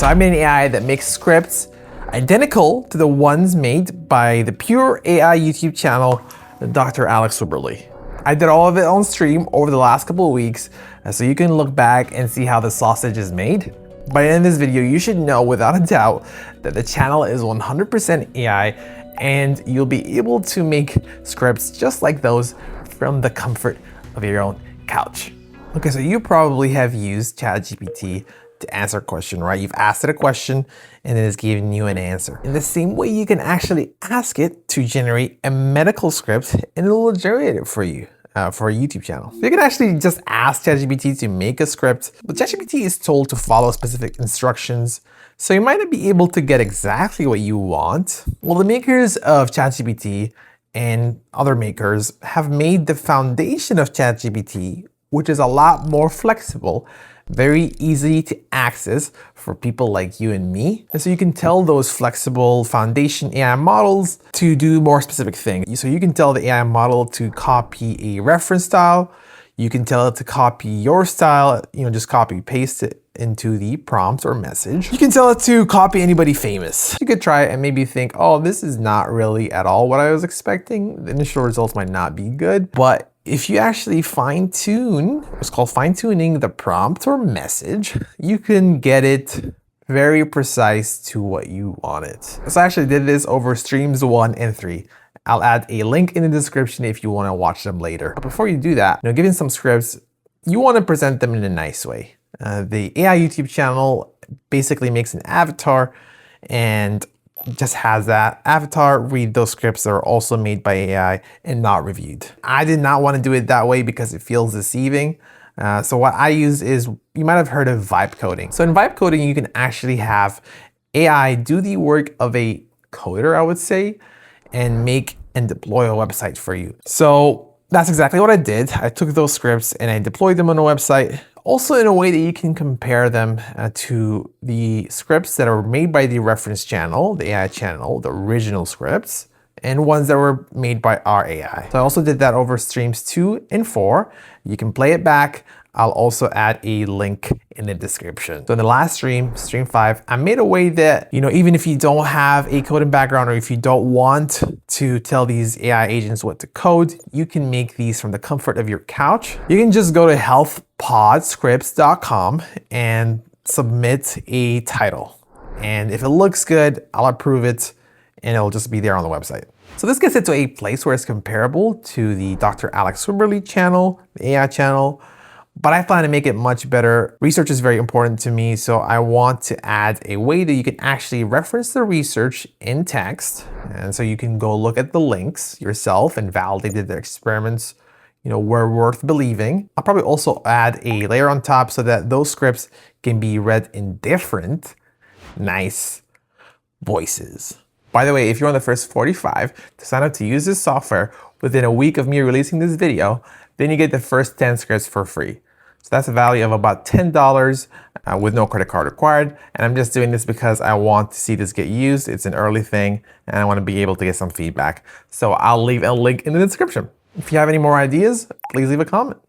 So I made an AI that makes scripts identical to the ones made by the pure AI YouTube channel, Dr. Alex Wibberley. I did all of it on stream over the last couple of weeks, so you can look back and see how the sausage is made. By the end of this video, you should know without a doubt that the channel is 100% AI, and you'll be able to make scripts just like those from the comfort of your own couch. Okay, so you probably have used ChatGPT to answer a question, right? You've asked it a question and it has given you an answer. In the same way, you can actually ask it to generate a medical script and it will generate it for you for a YouTube channel. You can actually just ask ChatGPT to make a script, but ChatGPT is told to follow specific instructions, so you might not be able to get exactly what you want. Well, the makers of ChatGPT and other makers have made the foundation of ChatGPT, which is a lot more flexible, very easy to access for people like you and me. And so you can tell those flexible foundation AI models to do more specific things. So you can tell the AI model to copy a reference style. You can tell it to copy your style, just copy paste it into the prompt or message. You can tell it to copy anybody famous. You could try it and maybe think, oh, this is not really at all what I was expecting. The initial results might not be good, but if you actually fine tune, it's called fine tuning the prompt or message, you can get it very precise to what you want it. So I actually did this over streams 1 and 3. I'll add a link in the description if you want to watch them later. But before you do that, given some scripts, you want to present them in a nice way. The AI YouTube channel basically makes an avatar and just has that avatar read those scripts that are also made by AI and not reviewed. I did not want to do it that way because it feels deceiving. So what I use is, you might have heard of vibe coding. So in vibe coding, you can actually have AI do the work of a coder, I would say, and make and deploy a website for you. So that's exactly what I did. I took those scripts and I deployed them on a website, also in a way that you can compare them to the scripts that are made by the reference channel, the AI channel, the original scripts, and ones that were made by our AI. So I also did that over streams 2 and 4. You can play it back. I'll also add a link in the description. So in the last stream, stream 5, I made a way that, even if you don't have a coding background or if you don't want to tell these AI agents what to code, you can make these from the comfort of your couch. You can just go to healthpodscripts.com and submit a title. And if it looks good, I'll approve it and it'll just be there on the website. So this gets it to a place where it's comparable to the Dr. Alex Wibberley channel, the AI channel, but I plan to make it much better. Research is very important to me, so I want to add a way that you can actually reference the research in text. And so you can go look at the links yourself and validate that the experiments, were worth believing. I'll probably also add a layer on top so that those scripts can be read in different, nice voices. By the way, if you're on the first 45 to sign up to use this software within a week of me releasing this video, then you get the first 10 scripts for free. So that's a value of about $10 with no credit card required. And I'm just doing this because I want to see this get used. It's an early thing and I want to be able to get some feedback. So I'll leave a link in the description. If you have any more ideas, please leave a comment.